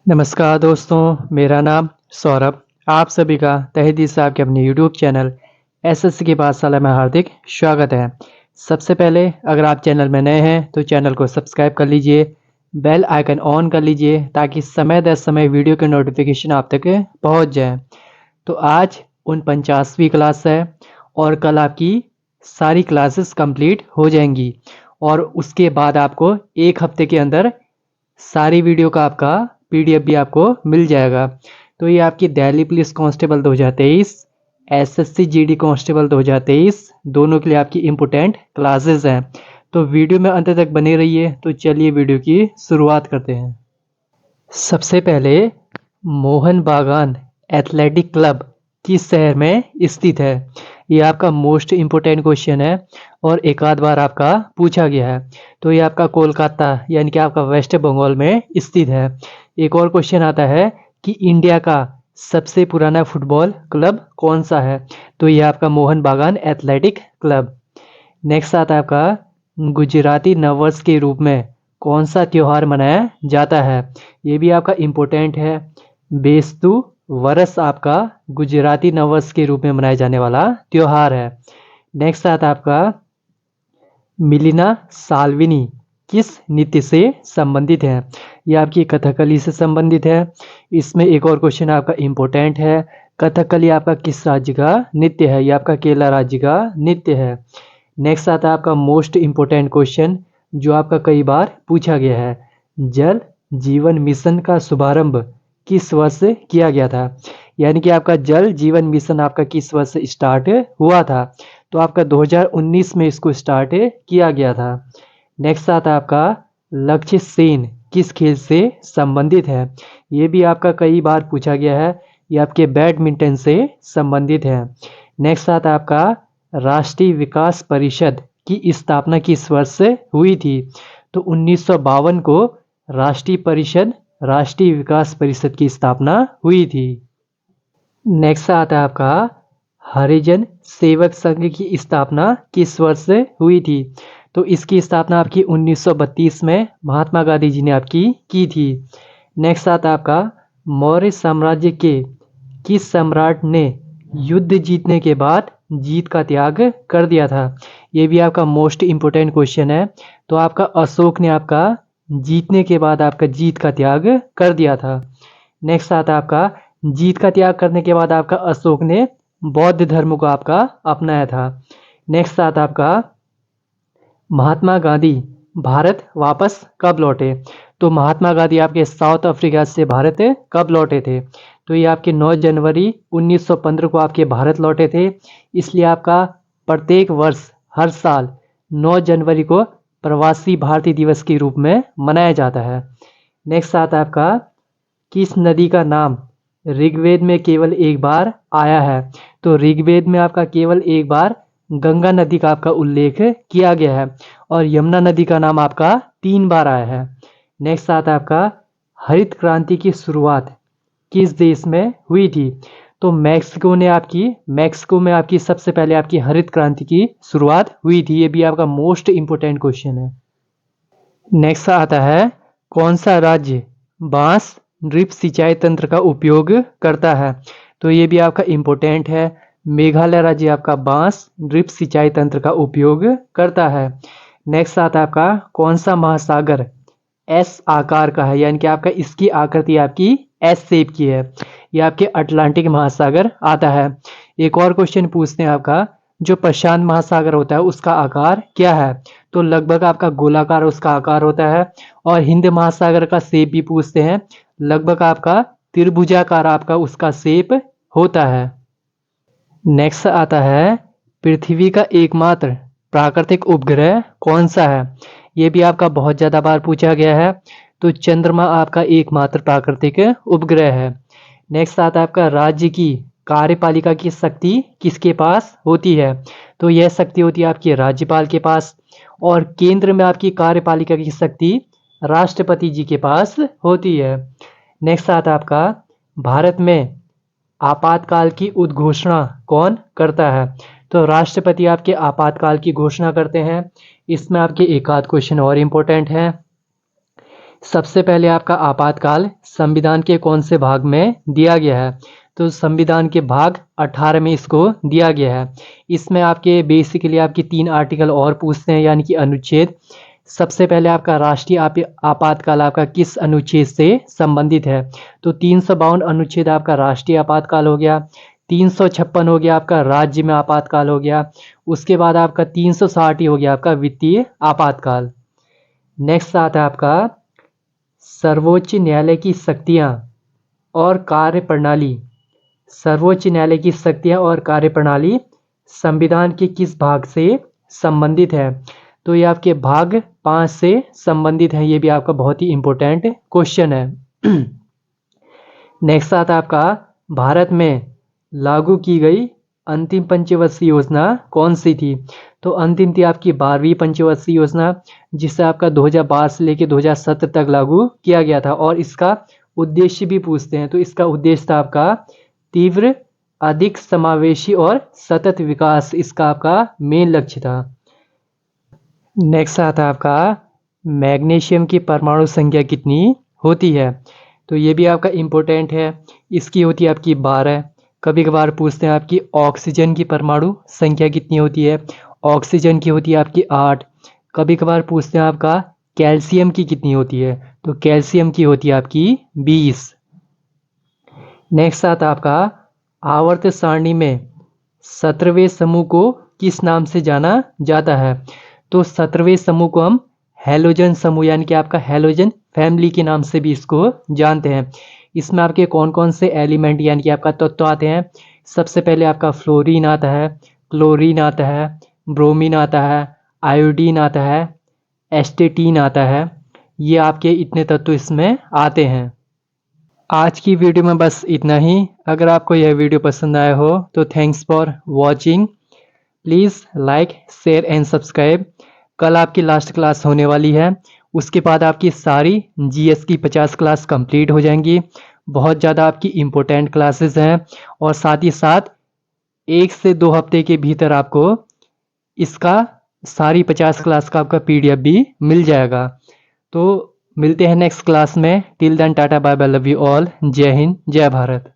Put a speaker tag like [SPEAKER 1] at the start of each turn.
[SPEAKER 1] नमस्कार दोस्तों, मेरा नाम सौरभ। आप सभी का तहे दिल से आपके अपने यूट्यूब चैनल एसएससी की पाठशाला में हार्दिक स्वागत है। सबसे पहले अगर आप चैनल में नए हैं तो चैनल को सब्सक्राइब कर लीजिए, बेल आइकन ऑन कर लीजिए ताकि समय दर समय वीडियो के नोटिफिकेशन आप तक पहुंच जाए। तो आज 49वीं क्लास है और कल आपकी सारी क्लासेस कंप्लीट हो जाएंगी और उसके बाद आपको एक हफ्ते के अंदर सारी वीडियो का आपका पीडीएफ भी आपको मिल जाएगा। तो ये आपकी Delhi police constable 2023, SSC GD constable 2023 दोनों के लिए आपकी इम्पोर्टेंट क्लासेस हैं। तो वीडियो में अंत तक बने रहिए। तो चलिए वीडियो की शुरुआत करते हैं। सबसे पहले मोहन बागान एथलेटिक क्लब किस शहर में स्थित है? ये आपका मोस्ट इम्पोर्टेंट क्वेश्चन है और एक आध बार आपका पूछा गया है। तो ये आपका कोलकाता यानी कि आपका वेस्ट बंगाल में स्थित है। एक और क्वेश्चन आता है कि इंडिया का सबसे पुराना फुटबॉल क्लब कौन सा है? तो ये आपका मोहन बागान एथलेटिक क्लब। नेक्स्ट आता है आपका गुजराती नववर्ष के रूप में कौन सा त्योहार मनाया जाता है? ये भी आपका इम्पोर्टेंट है। बेस्तु वर्ष आपका गुजराती नववर्ष के रूप में मनाया जाने वाला त्योहार है। नेक्स्ट आता है आपका मिलिना साल्विनी किस नृत्य से संबंधित है? ये आपकी कथकली से संबंधित है। इसमें एक और क्वेश्चन आपका इम्पोर्टेंट है, कथकली आपका किस राज्य का नृत्य है? ये आपका केरला राज्य का नृत्य है। नेक्स्ट आता है आपका मोस्ट इम्पोर्टेंट क्वेश्चन जो आपका कई बार पूछा गया है, जल जीवन मिशन का शुभारंभ किस वर्ष किया गया था? यानी कि आपका जल जीवन मिशन आपका किस वर्ष स्टार्ट हुआ था? तो आपका 2019 में इसको स्टार्ट किया गया था। नेक्स्ट आता है आपका लक्ष्य सेन किस खेल से संबंधित है? ये भी आपका कई बार पूछा गया है। ये आपके बैडमिंटन से संबंधित है। नेक्स्ट आता है आपका राष्ट्रीय विकास परिषद की स्थापना किस वर्ष से हुई थी? तो 1952 को राष्ट्रीय विकास परिषद की स्थापना हुई थी। नेक्स्ट आता है आपका हरिजन सेवक संघ की स्थापना किस वर्ष से हुई थी? तो इसकी स्थापना आपकी 1932 में महात्मा गांधी जी ने आपकी की थी। नेक्स्ट आता है आपका मौर्य साम्राज्य के किस सम्राट ने युद्ध जीतने के बाद जीत का त्याग कर दिया था? ये भी आपका मोस्ट इम्पोर्टेंट क्वेश्चन है। तो आपका अशोक ने आपका जीतने के बाद आपका जीत का त्याग कर दिया था। नेक्स्ट आता है आपका जीत का त्याग करने के बाद आपका अशोक ने बौद्ध धर्म को आपका अपनाया था। नेक्स्ट आता है आपका महात्मा गांधी भारत वापस कब लौटे? तो महात्मा गांधी आपके साउथ अफ्रीका से भारत कब लौटे थे? तो ये आपके 9 जनवरी 1915 को आपके भारत लौटे थे। इसलिए आपका प्रत्येक वर्ष हर साल 9 जनवरी को प्रवासी भारतीय दिवस के रूप में मनाया जाता है। नेक्स्ट आता है आपका किस नदी का नाम ऋग्वेद में केवल एक बार आया है? तो ऋग्वेद में आपका केवल एक बार गंगा नदी का आपका उल्लेख किया गया है और यमुना नदी का नाम आपका 3 बार आया है। नेक्स्ट आता है आपका हरित क्रांति की शुरुआत किस देश में हुई थी? तो मैक्सिको में आपकी सबसे पहले आपकी हरित क्रांति की शुरुआत हुई थी। ये भी आपका मोस्ट इम्पोर्टेंट क्वेश्चन है। नेक्स्ट आता है कौन सा राज्य बांस ड्रिप सिंचाई तंत्र का उपयोग करता है? तो ये भी आपका इम्पोर्टेंट है। मेघालय राज्य आपका बांस ड्रिप सिंचाई तंत्र का उपयोग करता है। नेक्स्ट आता है आपका कौन सा महासागर एस आकार का है? यानी कि आपका इसकी आकृति आपकी एस शेप की है। ये आपके अटलांटिक महासागर आता है। एक और क्वेश्चन पूछते हैं आपका जो प्रशांत महासागर होता है उसका आकार क्या है? तो लगभग आपका गोलाकार उसका आकार होता है। और हिंद महासागर का शेप भी पूछते हैं, लगभग आपका त्रिभुजाकार आपका उसका शेप होता है। नेक्स्ट आता है पृथ्वी का एकमात्र प्राकृतिक उपग्रह कौन सा है? ये भी आपका बहुत ज़्यादा बार पूछा गया है। तो चंद्रमा आपका एकमात्र प्राकृतिक उपग्रह है। नेक्स्ट आता है आपका राज्य की कार्यपालिका की शक्ति किसके पास होती है? तो यह शक्ति होती है आपके राज्यपाल के पास और केंद्र में आपकी कार्यपालिका की शक्ति राष्ट्रपति जी के पास होती है। नेक्स्ट आता है आपका भारत में आपातकाल की उद्घोषणा कौन करता है? तो राष्ट्रपति आपके आपातकाल की घोषणा करते हैं। इसमें आपके एक आध क्वेश्चन और इम्पोर्टेंट है। सबसे पहले आपका आपातकाल संविधान के कौन से भाग में दिया गया है? तो संविधान के भाग 18 में इसको दिया गया है। इसमें आपके बेसिकली आपके 3 आर्टिकल और पूछते हैं, यानी कि अनुच्छेद। सबसे पहले आपका राष्ट्रीय आपातकाल आपका किस अनुच्छेद से संबंधित है? तो 352 अनुच्छेद आपका राष्ट्रीय आपातकाल हो गया। 356 हो गया आपका राज्य में आपातकाल हो गया। उसके बाद आपका 360 ही हो गया आपका वित्तीय आपातकाल। नेक्स्ट आता है आपका सर्वोच्च न्यायालय की शक्तियाँ और कार्यप्रणाली। सर्वोच्च न्यायालय की शक्तियाँ और कार्यप्रणाली संविधान के किस भाग से संबंधित है? तो ये आपके भाग 5 से संबंधित है। ये भी आपका बहुत ही इंपॉर्टेंट क्वेश्चन है। नेक्स्ट आता है आपका भारत में लागू की गई अंतिम पंचवर्षीय योजना कौन सी थी? तो अंतिम थी आपकी 12वीं पंचवर्षीय योजना, जिसे आपका 2012 से लेकर 2017 तक लागू किया गया था। और इसका उद्देश्य भी पूछते हैं, तो इसका उद्देश्य था आपका तीव्र, अधिक समावेशी और सतत विकास। इसका आपका मेन लक्ष्य था। नेक्स्ट आता है आपका मैग्नीशियम की परमाणु संख्या कितनी होती है? तो ये भी आपका इम्पोर्टेंट है। इसकी होती है आपकी 12। कभी कभार पूछते हैं आपकी ऑक्सीजन की परमाणु संख्या कितनी होती है? ऑक्सीजन की होती है आपकी 8। कभी कभार पूछते हैं आपका कैल्शियम की कितनी होती है? तो कैल्शियम की होती है आपकी 20। नेक्स्ट आता है आपका आवर्त सारणी में 17वें समूह को किस नाम से जाना जाता है? तो 17वें समूह को हम हैलोजन समूह, यानी कि आपका हैलोजन फैमिली के नाम से भी इसको जानते हैं। इसमें आपके कौन कौन से एलिमेंट यानी कि आपका तत्व आते हैं? सबसे पहले आपका फ्लोरीन आता है, क्लोरीन आता है, ब्रोमीन आता है, आयोडीन आता है, एस्टेटीन आता है। ये आपके इतने तत्व इसमें आते हैं। आज की वीडियो में बस इतना ही। अगर आपको यह वीडियो पसंद आया हो तो thanks for watching. Please like, share and subscribe. कल आपकी लास्ट क्लास होने वाली है। उसके बाद आपकी सारी जीएस की 50 क्लास कंप्लीट हो जाएंगी। बहुत ज़्यादा आपकी इम्पोर्टेंट क्लासेस हैं, और साथ ही साथ 1 से 2 हफ्ते के भीतर आपको इसका सारी 50 क्लास का आपका PDF भी मिल जाएगा। तो मिलते हैं नेक्स्ट क्लास में। Till then tata bye bye, love you all. Jai Hind, जय भारत।